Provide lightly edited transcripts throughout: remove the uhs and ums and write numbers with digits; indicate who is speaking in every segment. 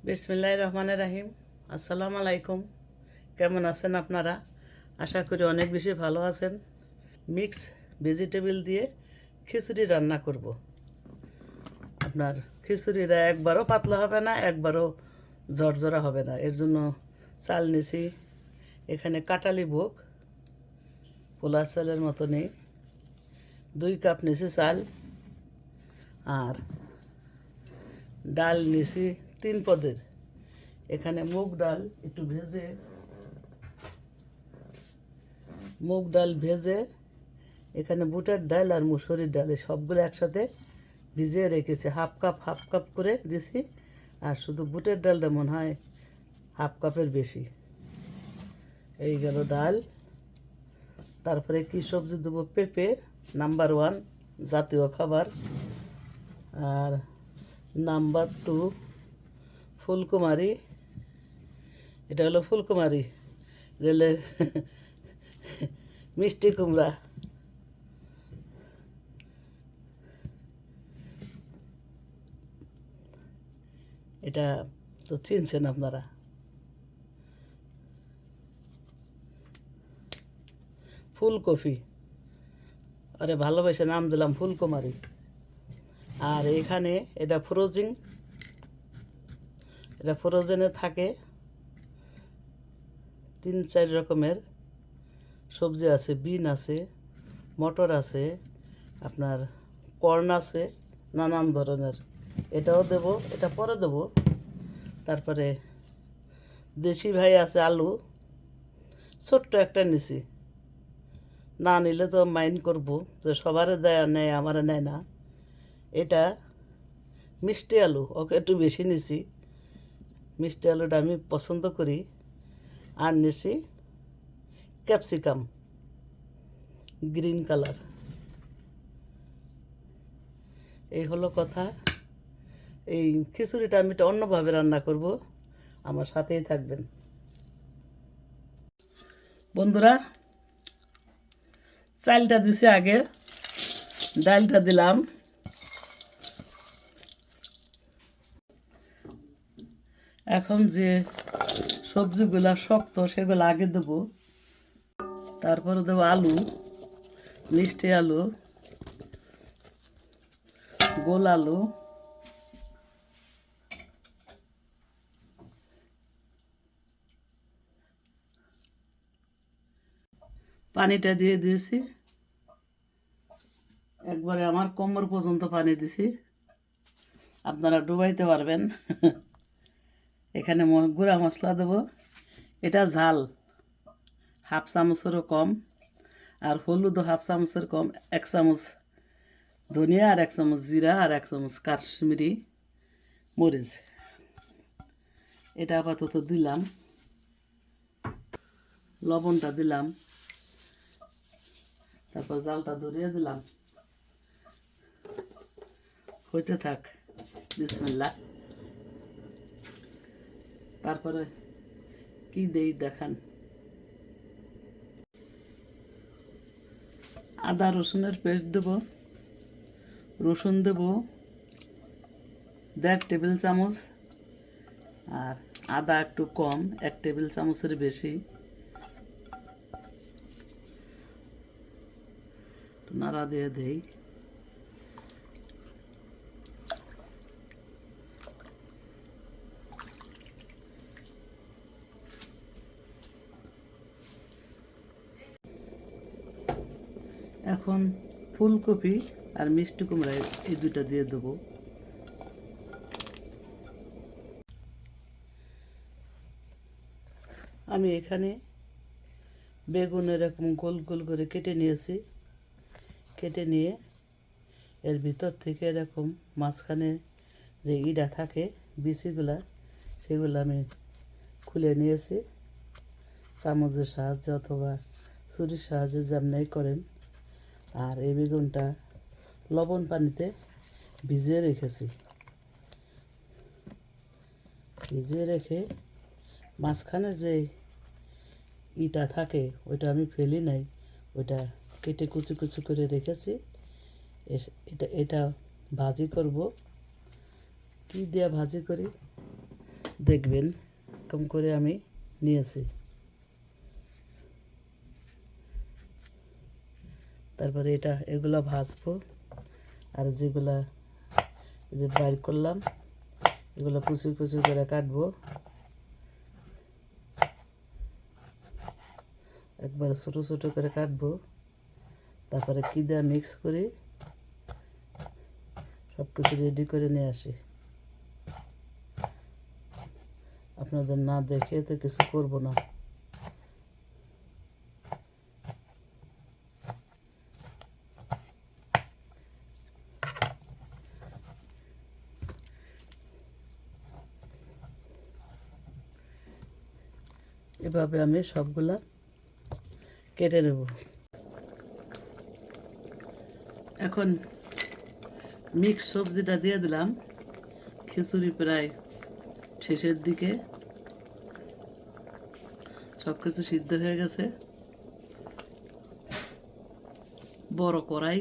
Speaker 1: বিসমিল্লাহির রহমানির রহিম। আসসালামু আলাইকুম। কেমন আছেন আপনারা? আশা করি অনেক বেশি ভালো আছেন। মিক্স ভেজিটেবল দিয়ে খিচুড়ি রান্না করব। আপনার খিচুড়িটা একবারও পাতলা হবে না, একবারও ঝরঝরা হবে না। এর জন্য চাল নিছি, এখানে কাটালি ভোগ, পোলা চালের মতো নেই, 2 কাপ নিছি চাল, আর ডাল নিছি 3 পদের। এখানে মুগ ডাল একটু মুগ ডাল ভেজে, এখানে বুটের ডাল আর মুসুরির ডাল সবগুলো একসাথে ভিজিয়ে রেখেছি। হাফ কাপ করে দিছি, আর শুধু বুটের ডালটা মনে হয় হাফ কাপের বেশি। এই গেল ডাল। তারপরে কি সবজি দেবো? পেঁপে, নাম্বার 1 জাতীয় খাবার। আর নাম্বার 2 ফুলকুমারি। এটা হলো ফুলকুমারি, রেলে মিষ্টি কুমড়া। এটা তো চিনছেন আপনারা। ফুলকপি, আরে ভালোবেসে নাম দিলাম ফুলকুমারি। আর এখানে এটা ফ্রোজেনে থাকে। 3-4 রকমের সবজি আছে, বিন আছে, মটর আছে, আপনার কর্ন আছে, নানান ধরনের। এটাও দেব, এটা পরে দেব। তারপরে দেশি ভাই আছে আলু, ছোট্ট একটা নিছি। না নিলে তো মাইন্ড করব যে সবারে দেয় আর নেয়, আমারে নেয় না। এটা মিষ্টি আলু, ওকে একটু বেশি নিছি। মিষ্টি আলুটা আমি পছন্দ করি। আর নিছি ক্যাপসিকাম, গ্রিন কালার। এই হলো কথা। এই খিচুড়িটা আমি একটা অন্যভাবে রান্না করব, আমার সাথেই থাকবেন বন্ধুরা। চালটা দিছি আগে, ডালটা দিলাম, এখন যে সবজিগুলা শক্ত সেগুলো আগে দেবো। তারপরে দেবো আলু, মিষ্টি আলু, গোল আলু, পানিটা দিয়ে দিয়েছি একবারে, আমার কোমর পর্যন্ত পানি দিছি, আপনারা ডুবাইতে পারবেন। এখানে গুঁড়া মশলা দেবো, এটা ঝাল 1/2 চামচেরও কম, আর হলুদও 1/2 চামচের কম। 1 চামচ ধনিয়া, আর 1 চামচ জিরা, আর 1 চামচ কাশ্মীরি মরিচ। এটা আপাতত দিলাম, লবণটা দিলাম, তারপর জালটা ধরিয়ে দিলাম, হইতে থাক। বিসমিল্লাহ। তারপরে কি দেই দেখান। আদা রসুনের পেস্ট দেবো, রসুন দেবো 1.5 টেবিল চামচ, আর আদা একটু কম, 1 টেবিল চামচের বেশি। নাড়া দিয়ে দেই। এখন ফুলকপি আর মিষ্টি কুমড়া এই দুইটা দিয়ে দেবো। আমি এখানে বেগুন এরকম গোল গোল করে কেটে নিয়েছি। কেটে নিয়ে এর ভিতর থেকে এরকম মাঝখানে যে ইটা থাকে, বিচিগুলা, সেগুলো আমি খুলে নিয়েছি চামচের সাহায্যে অথবা ছুরির সাহায্যে, যেমনই করেন। আর এই বেগুনটা লবণ পানিতে ভিজিয়ে রেখেছি। ভিজিয়ে রেখে মাঝখানে যে ইটা থাকে ওইটা আমি ফেলি নাই, ওইটা কেটে কুচি কুচি করে রেখেছি। এটা ভাজি করব। কি দিয়ে ভাজি করি দেখবেন কম করে আমি নিয়েছি। তারপরে এগুলা ভাজবো, আর যেগুলা যে বাইর করলাম এগুলো কুচি কুচি করে কাটবো, একবারে ছোটো ছোটো করে কাটবো। তারপরে কি দিয়ে মিক্স করি সব কিছু রেডি করে নিয়ে আসি। আপনাদের না দেখে তো কিছু করব না। এভাবে আমি সবগুলা কেটে নেব। এখন মিক্স সবজিটা দিয়ে দিলাম। খিচুড়ি প্রায় শেষের দিকে, সব কিছু সিদ্ধ হয়ে গেছে। বড় কড়াই,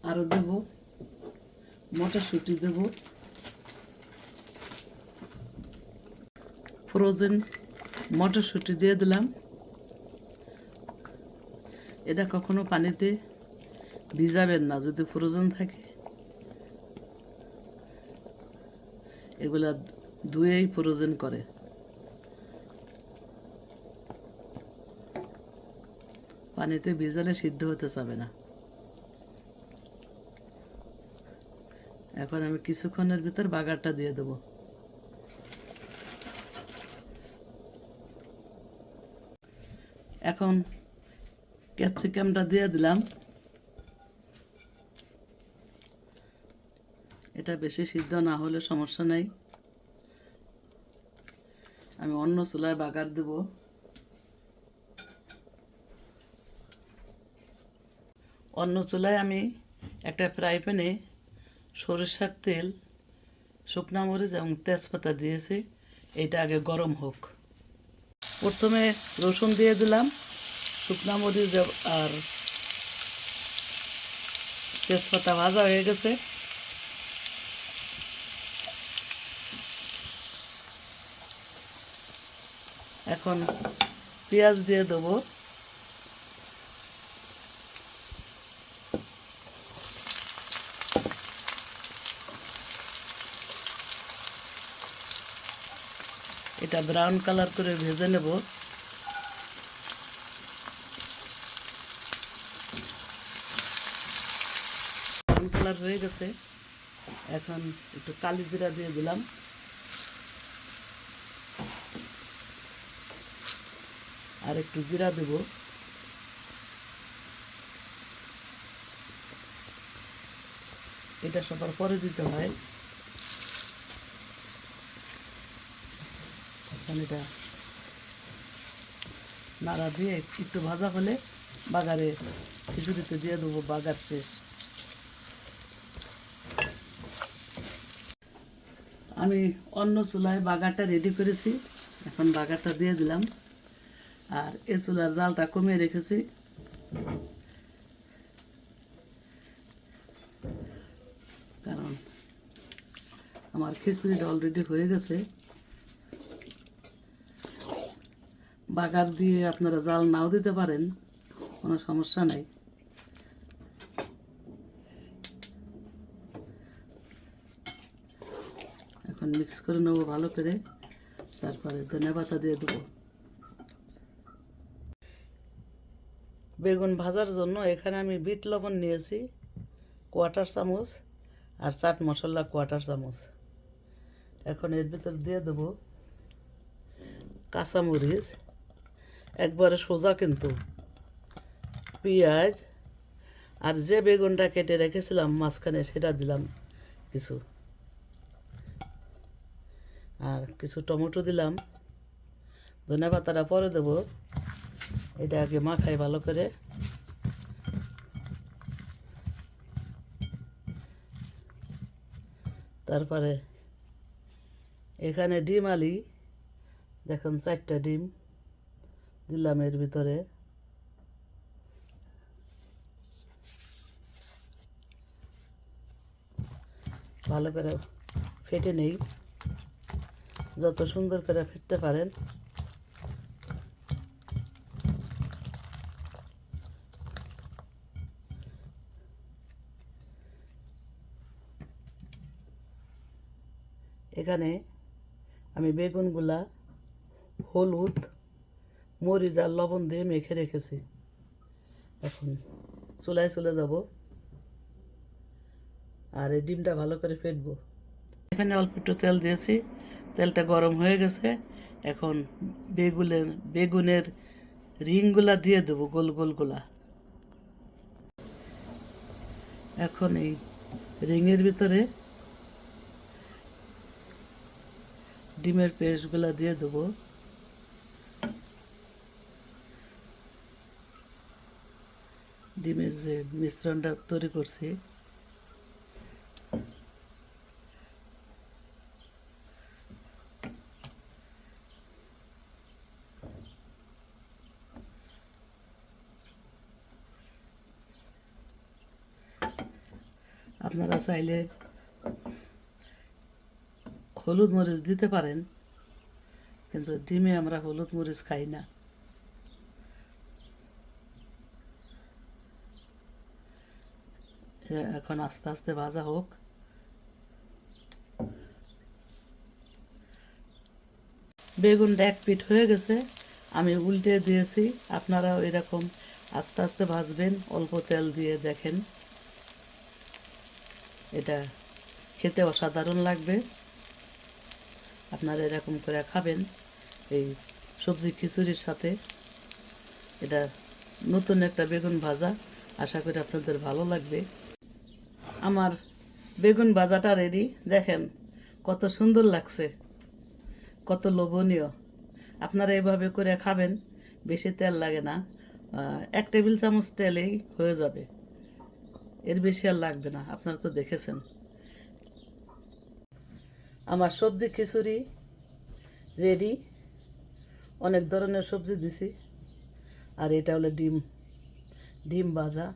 Speaker 1: আরও দেব মটরশুঁটি, দেব ফ্রোজেন মটরশুঁটি দিয়ে দিলাম। এটা কখনো পানিতে ভিজাবেন না যদি ফ্রোজেন থাকে, এগুলা ধুয়েই ফ্রোজেন করে। পানিতে ভিজালে সিদ্ধ হতে চাবে না। এখন আমি কিছুক্ষণের ভিতর বাগারটা দিয়ে দেব। এখন ক্যাপসিকামটা দিয়ে দিলাম। এটা বেশি সিদ্ধ না হলে সমস্যা নাই, আমি অন্য চুলায় বাগার দেব। অন্য চুলায় আমি একটা ফ্রাই প্যানে সরিষার তেল, শুকনো মরিচ এবং তেজপাতা দিয়েছি। এটা আগে গরম হোক। প্রথমে রসুন দিয়ে দিলাম, শুকনো মরিচ আর তেজপাতা ভাজা হয়ে গেছে। এখন পেঁয়াজ দিয়ে দেবো। এটা ব্রাউন কালার করে ভেজে নেব। ব্রাউন কালার হয়ে গেছে। এখন একটু কালি জিরা দিয়ে দিলাম, আর একটু জিরা দেব। এটা সবার পরে দিতে হয়। এখন এটা নাড়া দিয়ে একটু ভাজা হলে বাগারে খিচুড়িতে দিয়ে দেবো। বাগার শেষ। আমি অন্য চুলায় বাগারটা রেডি করেছি, এখন বাগারটা দিয়ে দিলাম। আর এ চুলার জালটা কমিয়ে রেখেছি, কারণ আমার খিচুড়িটা অলরেডি হয়ে গেছে। বাগার দিয়ে আপনারা জাল নাও দিতে পারেন, কোনো সমস্যা নাই। এখন মিক্স করে নেবো ভালো করে, তারপরে ধনিয়া পাতা দিয়ে দেবো। বেগুন ভাজার জন্য এখানে আমি বিট লবণ নিয়েছি কোয়ার্টার চামচ, আর চাট মশলা কোয়ার্টার চামচ। এখন এর ভিতর দিয়ে দেবো কাঁচামরিচ, একবারে সোজা কিন্তু, পেঁয়াজ, আর যে বেগুনটা কেটে রেখেছিলাম মাঝখানে সেটা দিলাম কিছু, আর কিছু টমেটো দিলাম। ধনে পাতাটা পরে দেবো। এটা আগে মাখাই ভালো করে। তারপরে এখানে ডিম আলি, দেখুন 4টা ডিম দিলাম এর ভিতরে। ভালো করে ফেটে নেই, যত সুন্দর করে ফেটতে পারেন। এখানে আমি বেগুনগুলা হলুদ, মরিচ আর লবণ দিয়ে মেখে রেখেছি। এখন চুলায় চলে যাব আর এই ডিমটা ভালো করে ফেটবো। এখানে অল্প একটু তেল দিয়েছি, তেলটা গরম হয়ে গেছে। এখন বেগুনের রিংগুলা দিয়ে দেবো, গোল গোলগুলা। এখন এই রিংয়ের ভিতরে ডিমের পেস্টগুলা দিয়ে দেবো। ডিমের যে মিশ্রণটা তৈরি করছি, আপনারা চাইলে হলুদ মরিচ দিতে পারেন, কিন্তু ডিমে আমরা হলুদ মরিচ খাই না। এখন আস্তে আস্তে ভাজা হোক। বেগুনটা এক পিঠ হয়ে গেছে, আমি উল্টে দিয়েছি। আপনারাও এরকম আস্তে আস্তে ভাজবেন, অল্প তেল দিয়ে। দেখেন, এটা খেতে অসাধারণ লাগবে। আপনারা এরকম করে খাবেন এই সবজি খিচুড়ির সাথে। এটা নতুন একটা বেগুন ভাজা, আশা করি আপনাদের ভালো লাগবে। আমার বেগুন ভাজাটা রেডি। দেখেন কত সুন্দর লাগছে, কত লোভনীয়। আপনারা এভাবে করে খাবেন, বেশি তেল লাগে না। 1 টেবিল চামচ তেলেই হয়ে যাবে, এর বেশি আর লাগবে না। আপনারা তো দেখেছেন। আমার সবজি খিচুড়ি রেডি। অনেক ধরনের সবজি দিছি, আর এটা হলো ডিম ভাজা,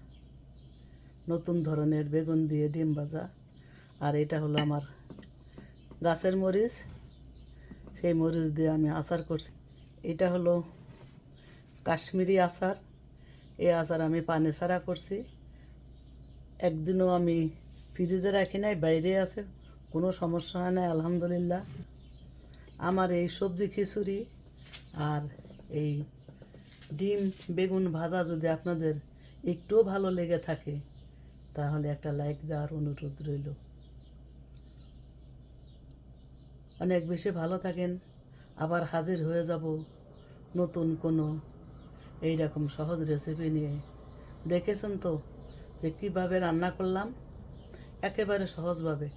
Speaker 1: নতুন ধরনের বেগুন দিয়ে ডিম ভাজা। আর এটা হলো আমার গাছের মরিচ, সেই মরিচ দিয়ে আমি আচার করছি। এটা হলো কাশ্মীরি আচার, এই আচার আমি পানি ছাড়া করছি। একদিনও আমি ফ্রিজে রাখি নাই, বাইরে আছে, কোনো সমস্যা হয় না, আলহামদুলিল্লাহ। আমার এই সবজি খিচুড়ি আর এই ডিম বেগুন ভাজা যদি আপনাদের একটুও ভালো লেগে থাকে, তাহলে একটা লাইক দেওয়ার অনুরোধ রইল। অনেক বেশি ভালো থাকেন। আবার হাজির হয়ে যাব নতুন কোনো এইরকম সহজ রেসিপি নিয়ে। দেখেছেন তো যে কীভাবে রান্না করলাম, একেবারে সহজভাবে।